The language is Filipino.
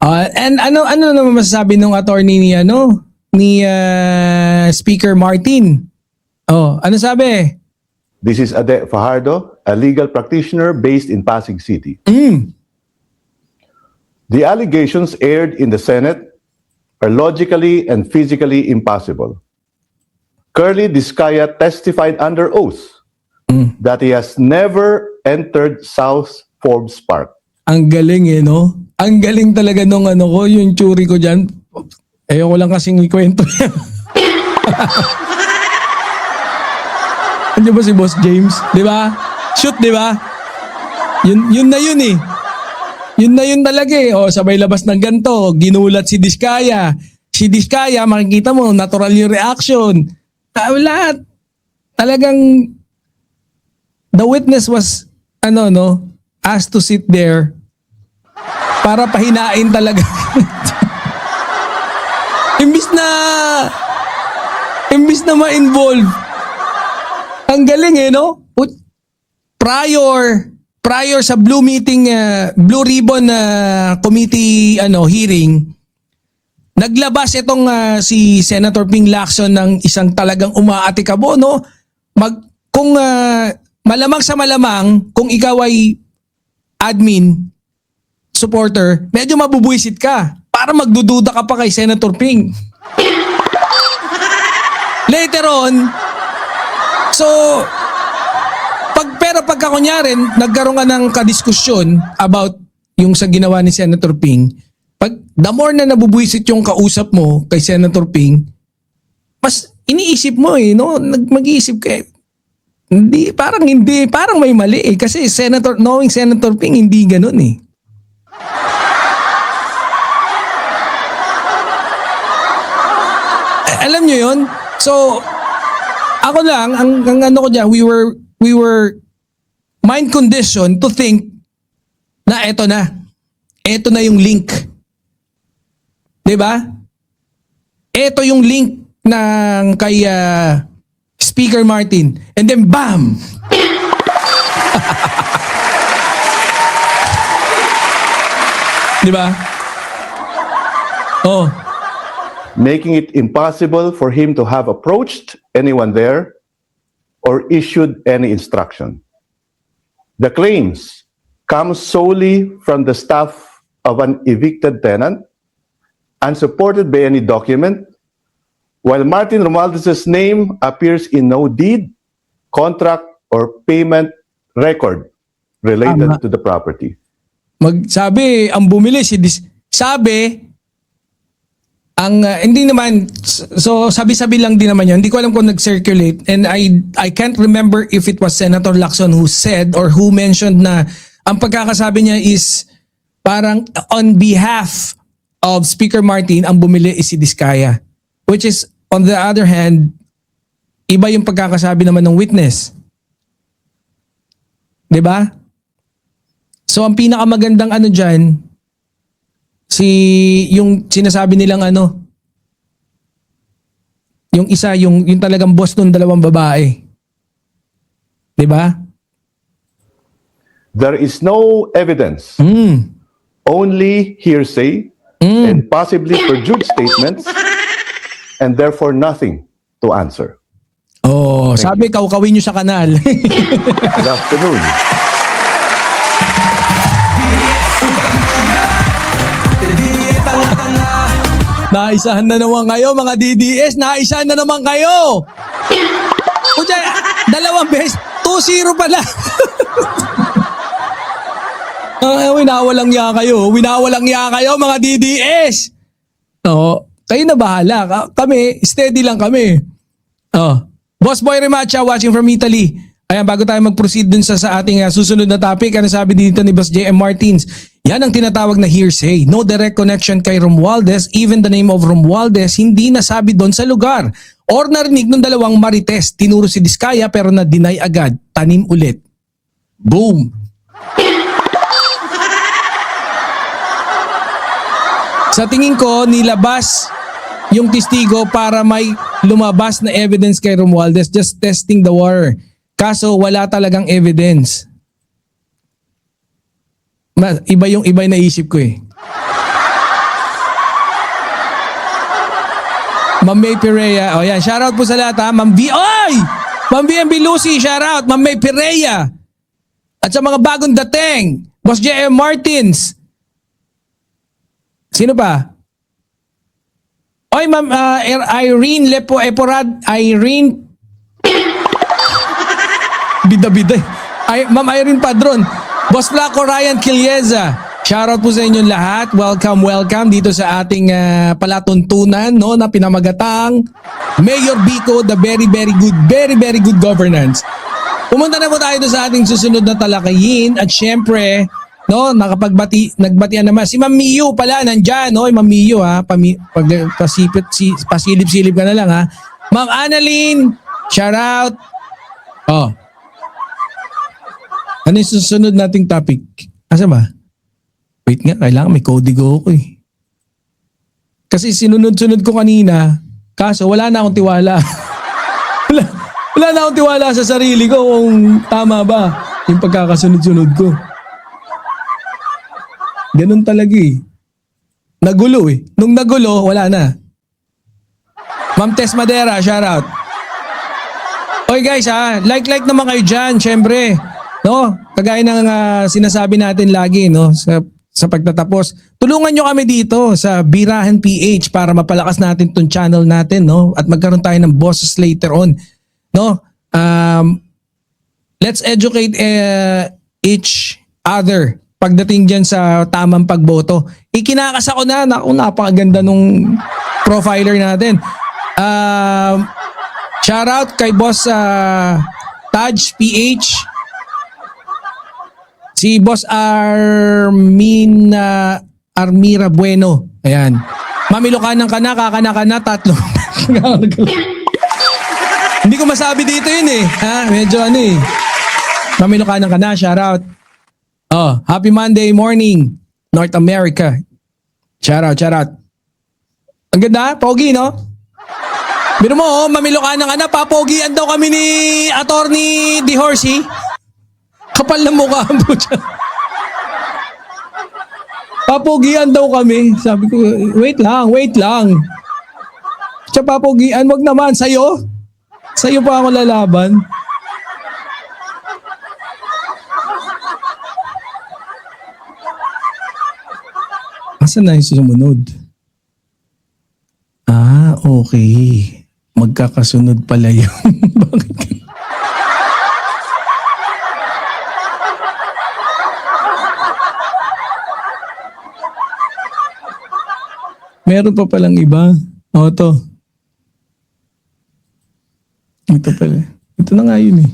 And ano naman masasabi ng attorney ni Speaker Martin? Ano sabi? This is Ade Fajardo, a legal practitioner based in Pasig City. The allegations aired in the Senate are logically and physically impossible. Curly Discaya testified under oath that he has never entered South Forbes Park. Ang galing no? Ang galing talaga nung yung churi ko dyan. Ayoko lang kasing ikwento yan. Ano ba si Boss James? Di ba? Shoot, di ba? Yun na yun eh. Yun na yun talaga eh. Sabay labas ng ganto. Ginulat si Discaya. Si Discaya, makikita mo, natural yung reaction. Lahat. Talagang the witness was, asked to sit there para pahinain talaga. Imbis na ma-involve. Ang galing no? Prior sa Blue Ribbon Committee hearing, naglabas itong si Senator Ping Lacson ng isang talagang umaatikabo, no? Kung malamang sa malamang, kung ikaw ay admin, supporter, medyo mabubuisit ka para magdududa ka pa kay Senator Ping. Later on, pagka kunyari, nagkaroon ka ng kadiskusyon about yung sa ginawa ni Senator Ping, the more na nabubuisit yung kausap mo kay Senator Ping, mas iniisip mo no? Mag-iisip ka parang may mali kasi knowing Senator Ping, hindi ganun Alam nyo yun? So, ako lang, ang ko dyan, we were mind conditioned to think na eto na yung link. 'Di ba? Eto yung link ng kay Speaker Martin. And then bam! Di ba? Making it impossible for him to have approached anyone there or issued any instruction. The claims come solely from the staff of an evicted tenant, unsupported by any document, while Martin Romualdez's name appears in no deed, contract, or payment record related to the property. Sabi, ang bumili hindi naman, so sabi-sabi lang din naman yun. Hindi ko alam kung nag-circulate, and I can't remember if it was Senator Lacson who said or who mentioned na ang pagkakasabi niya is parang on behalf of Speaker Martin, ang bumili is si Discaya. Which is, on the other hand, iba yung pagkakasabi naman ng witness. 'Di ba? So ang pinakamagandang dyan, yung sinasabi nilang yung isa, yung talagang boss ng dalawang babae. 'Di ba? There is no evidence. Only hearsay and possibly perjured statements, and therefore nothing to answer. Sabi, kawkawin nyo sa kanal. Good afternoon. Naisahan na naman kayo, mga DDS. Naisahan na naman kayo. Kuya, dalawang beses. 2-0 pala. Winawalang niya kayo. Winawalang niya kayo, mga DDS. Kayo na bahala. Kami, steady lang kami. Boss Boy Remacha watching from Italy. Ayan, bago tayo mag-proceed dun sa ating susunod na topic, ano sabi dito ni Boss J.M. Martins? Yan ang tinatawag na hearsay. No direct connection kay Romualdez, even the name of Romualdez, hindi nasabi doon sa lugar. Or narinig ng dalawang marites, tinuro si Discaya pero na-deny agad, tanim ulit. Boom! Sa tingin ko, nilabas yung testigo para may lumabas na evidence kay Romualdez, just testing the water. Kaso wala talagang evidence. Iba yung naisip ko Ma'am May Perea. O yan, shoutout po sa lahat ha. Ma'am B. Oy! Ma'am BMB Lucy, shoutout. Ma'am May Perea. At sa mga bagong dating, Boss J.M. Martins. Sino pa? Oy, Ma'am Irene Lepo Eporad. Irene. Bida-bida. Ma'am Irene Padron. Boss Flaco Ryan Quilieza. Shoutout po sa inyong lahat. Welcome, welcome dito sa ating palatuntunan, no, na pinamagatang Mayor Bico, the very, very good governance. Pumunta na po tayo sa ating susunod na talakayin at syempre, no, nagbatian naman. Si Ma'am Miyu pala, nandyan, no, Ma'am Miyu ha, pasilip-silip ka na lang ha. Ma'am Annalyn, shoutout. Oh. Ano yung susunod nating topic? Asa ba? Wait nga, kailangan may kodigo ako eh. Kasi sinunod-sunod ko kanina, kaso wala na akong tiwala. wala na akong tiwala sa sarili ko kung tama ba yung pagkakasunod-sunod ko. Ganun talaga eh. Nagulo eh. Nung nagulo, wala na. Ma'am Tess Madera, shoutout. Oy guys ha, like naman kayo dyan, syempre. No? Kagaya ng sinasabi natin lagi, no? Sa pagtatapos, tulungan nyo kami dito sa Birahan PH para mapalakas natin tong channel natin, no? At magkaroon tayo ng bosses later on, no? Let's educate each other pagdating dyan sa tamang pagboto. Ikinakas ako na, napakaganda nung profiler natin. Shout out kay Boss Taj PH. Si Boss Armira Bueno. Ayan. Mamilokanan ka na, kakana ka na, tatlo. Hindi ko masabi dito yun eh. Ha? Medyo ano eh. Mamilokanan ka na, shoutout. Oh, happy Monday morning, North America. Shoutout. Ang ganda, pogi no? Biro mo, mamilokanan ka na, papogian daw kami ni Attorney Di Horsey. Kapal na mukha mo siya. Papogian daw kami. Sabi ko, wait lang. Siya papogian, wag naman. Sa'yo pa ako lalaban. Asan na yung sumunod? Okay. Magkakasunod pala yun. Bakit? Meron pa palang iba. Ito. Ito pala. Ito na nga yun eh.